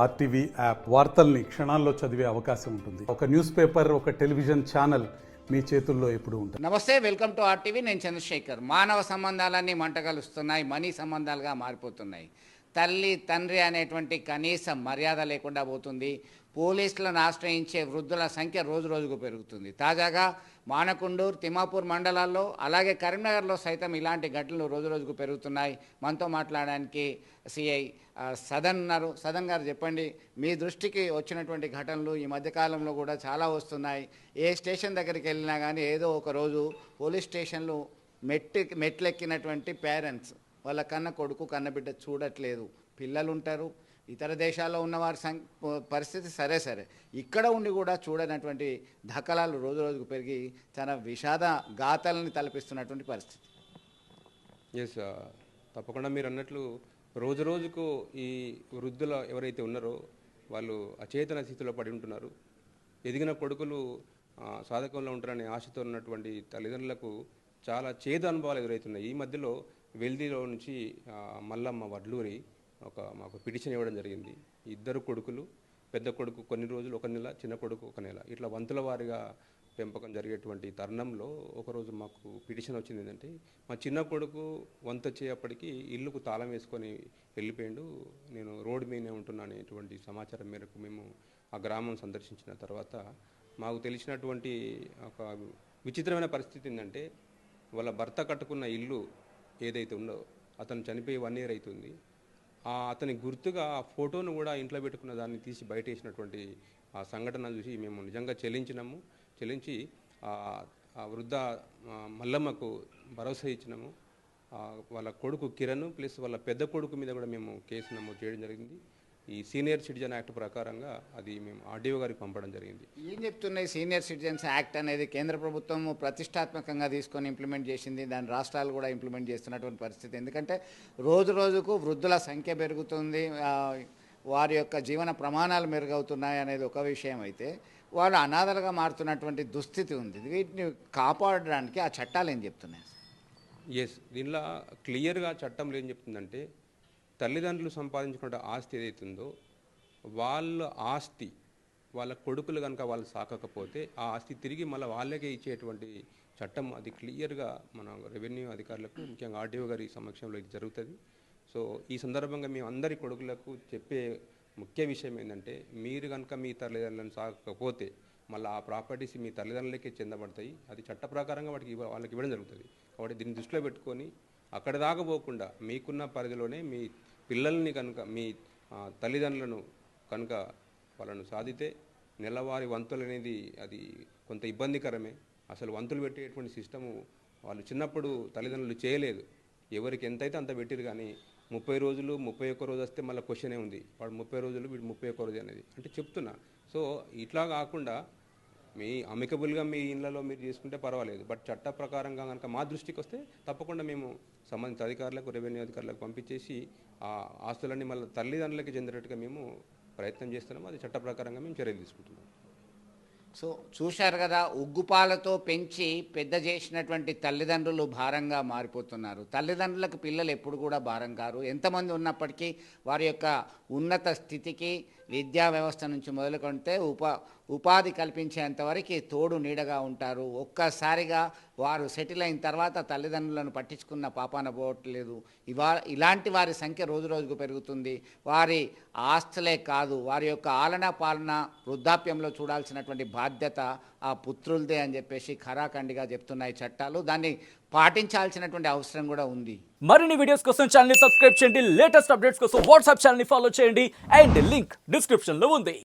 RTV app వార్తల్ని క్షణాల్లో చదివే అవకాశం ఉంటుంది. ఒక న్యూస్ పేపర్, ఒక టెలివిజన్ ఛానల్ మీ చేతుల్లో ఎప్పుడు ఉంటుంది. నమస్తే, వెల్కమ్ టు ఆర్టీవీ. నేను చంద్రశేఖర్. మానవ సంబంధాలన్నీ మంటగలుస్తున్నాయి, మనీ సంబంధాలుగా మారిపోతున్నాయి. తల్లి తండ్రి అనేటువంటి కనీస మర్యాద లేకుండా పోతుంది. పోలీసులను ఆశ్రయించే వృద్ధుల సంఖ్య రోజు రోజుకు పెరుగుతుంది. తాజాగా మానకొండూరు, తిమ్మాపూర్ మండలాల్లో, అలాగే కరీంనగర్లో సైతం ఇలాంటి ఘటనలు రోజు రోజుకు పెరుగుతున్నాయి. మనతో మాట్లాడడానికి సిఐ సదన్ ఉన్నారు. సదన్ గారు, చెప్పండి, మీ దృష్టికి వచ్చినటువంటి ఘటనలు ఈ మధ్యకాలంలో కూడా చాలా వస్తున్నాయి. ఏ స్టేషన్ దగ్గరికి వెళ్ళినా కానీ ఏదో ఒక రోజు పోలీస్ స్టేషన్లు మెట్లెక్కినటువంటి పేరెంట్స్ వాళ్ళ కన్న కొడుకు కన్నబిడ్డ చూడట్లేదు. పిల్లలు ఉంటారు, ఇతర దేశాల్లో ఉన్నవారి పరిస్థితి సరే, ఇక్కడ ఉండి కూడా చూడనటువంటి ధకలాలు రోజు రోజుకు పెరిగి చాలా విషాద గాథల్ని తలపిస్తున్నటువంటి పరిస్థితి. ఎస్, తప్పకుండా మీరు అన్నట్లు రోజు రోజుకు ఈ వృద్ధులు ఎవరైతే ఉన్నారో వాళ్ళు అచేతన స్థితిలో పడి ఉంటున్నారు. ఎదిగిన కొడుకులు సాధకంలో ఉంటారనే ఆశతో ఉన్నటువంటి తల్లిదండ్రులకు చాలా చేదు అనుభవాలు ఎదురవుతున్నాయి. ఈ మధ్యలో వెల్దీలో నుంచి మల్లమ్మ వడ్లూరి మాకు పిటిషన్ ఇవ్వడం జరిగింది. ఇద్దరు కొడుకులు, పెద్ద కొడుకు కొన్ని రోజులు, ఒక నెల, చిన్న కొడుకు ఒక నెల, ఇట్లా వంతుల వారిగా పెంపకం జరిగేటువంటి తరుణంలో ఒకరోజు మాకు పిటిషన్ వచ్చింది. ఏంటంటే మా చిన్న కొడుకు వంత వచ్చేప్పటికీ ఇల్లుకు తాళం వేసుకొని వెళ్ళిపోయాడు, నేను రోడ్డు మీదనే ఉంటున్నా అనేటువంటి సమాచారం మేరకు మేము ఆ గ్రామం సందర్శించిన తర్వాత మాకు తెలిసినటువంటి ఒక విచిత్రమైన పరిస్థితి ఏంటంటే, వాళ్ళ భర్త కట్టుకున్న ఇల్లు ఏదైతే ఉందో అతను చనిపోయి 1 year అవుతుంది. అతని గుర్తుగా ఆ ఫోటోను కూడా ఇంట్లో పెట్టుకున్న దాన్ని తీసి బయట వేసినటువంటి ఆ సంఘటన చూసి మేము నిజంగా చెల్లించి ఆ వృద్ధ మల్లమ్మకు భరోసా ఇచ్చినాము. వాళ్ళ కొడుకు కిరణ్ ప్లస్ వాళ్ళ పెద్ద కొడుకు మీద కూడా మేము కేసు నమోదు చేయడం జరిగింది. ఈ సీనియర్ సిటిజన్ యాక్ట్ ప్రకారంగా అది మేము ఆర్డీఓ గారికి పంపడం జరిగింది. ఏం చెప్తున్నాయి? సీనియర్ సిటిజన్స్ యాక్ట్ అనేది కేంద్ర ప్రభుత్వం ప్రతిష్టాత్మకంగా తీసుకొని ఇంప్లిమెంట్ చేసింది. దాని రాష్ట్రాలు కూడా ఇంప్లిమెంట్ చేస్తున్నటువంటి పరిస్థితి. ఎందుకంటే రోజు రోజుకు వృద్ధుల సంఖ్య పెరుగుతుంది, వారి యొక్క జీవన ప్రమాణాలు మెరుగవుతున్నాయి అనేది ఒక విషయం అయితే, వాళ్ళు అనాథలుగా మారుతున్నటువంటి దుస్థితి ఉంది. వీటిని కాపాడడానికి ఆ చట్టాలు ఏం చెప్తున్నాయి? ఎస్, దీనిలో క్లియర్గా చట్టంలో ఏం చెప్తుందంటే, తల్లిదండ్రులు సంపాదించుకున్న ఆస్తి ఏదైతుందో వాళ్ళ ఆస్తి వాళ్ళ కొడుకులు కనుక వాళ్ళు సాకకపోతే ఆ ఆస్తి తిరిగి మళ్ళీ వాళ్ళకే ఇచ్చేటువంటి చట్టం అది క్లియర్గా మన రెవెన్యూ అధికారులకు, ముఖ్యంగా ఆర్డీఓ గారి సమక్షంలో ఇది జరుగుతుంది. సో ఈ సందర్భంగా మేము అందరి కొడుకులకు చెప్పే ముఖ్య విషయం ఏంటంటే, మీరు కనుక మీ తల్లిదండ్రులను సాకకపోతే మళ్ళీ ఆ ప్రాపర్టీస్ మీ తల్లిదండ్రులకే చెందబడతాయి. అది చట్ట ప్రకారంగా వాళ్ళకి ఇవ్వడం జరుగుతుంది. కాబట్టి దీన్ని దృష్టిలో పెట్టుకొని అక్కడ దాకా పోకుండా మీకున్న పరిధిలోనే మీ పిల్లల్ని కనుక, మీ తల్లిదండ్రులను కనుక వాళ్ళను సాధితే నెలవారీ వంతులు అనేది అది కొంత ఇబ్బందికరమే. అసలు వంతులు పెట్టేటువంటి సిస్టము వాళ్ళు చిన్నప్పుడు తల్లిదండ్రులు చేయలేదు. ఎవరికి ఎంతైతే అంత పెట్టిరు, కానీ 30 రోజులు 31 రోజు వస్తే మళ్ళీ క్వశ్చనే ఉంది, వాడు 30 రోజులు వీడు 31 రోజు అనేది అంటే చెప్తున్నా. సో ఇట్లా కాకుండా మీ అమికబుల్గా మీ ఇళ్లలో మీరు చేసుకుంటే పర్వాలేదు, బట్ చట్ట ప్రకారంగా కనుక మా దృష్టికి వస్తే తప్పకుండా మేము సంబంధిత అధికారులకు, రెవెన్యూ అధికారులకు పంపించేసి ఆ ఆస్తులన్నీ మళ్ళీ తల్లిదండ్రులకి చెందేటట్టుగా మేము ప్రయత్నం చేస్తున్నాము. అది చట్ట ప్రకారంగా మేము చర్యలు తీసుకుంటున్నాం. సో చూశారు కదా, ఉగ్గుపాలతో పెంచి పెద్ద చేసినటువంటి తల్లిదండ్రులు భారంగా మారిపోతున్నారు. తల్లిదండ్రులకు పిల్లలు ఎప్పుడు కూడా భారం కారు. ఎంతమంది ఉన్నప్పటికీ వారి యొక్క ఉన్నత స్థితికి విద్యా వ్యవస్థ నుంచి మొదలుకొంటే ఉపాధి కల్పించేంతవరకు తోడు నీడగా ఉంటారు. ఒక్కసారిగా వారు సెటిల్ అయిన తర్వాత తల్లిదండ్రులను పట్టించుకున్న పాపాన పోవట్లేదు. ఇలాంటి వారి సంఖ్య రోజు రోజుకు పెరుగుతుంది. వారి ఆస్తులే కాదు, వారి యొక్క ఆలనా పాలన వృద్ధాప్యంలో చూడాల్సినటువంటి బాధ్యత ఆ పుత్రులదే అని చెప్పేసి ఖరాఖండిగా చెప్తున్నాయి చట్టాలు. దాన్ని పాటించాల్సినటువంటి అవసరం కూడా ఉంది. మరిన్ని వీడియోస్ కోసం ఛానల్ ని సబ్స్క్రైబ్ చేయండి. లేటెస్ట్ అప్డేట్స్ కోసం వాట్సాప్ ఛానల్ ని ఫాలో చేయండి. అండ్ లింక్ డిస్క్రిప్షన్ లో ఉంది.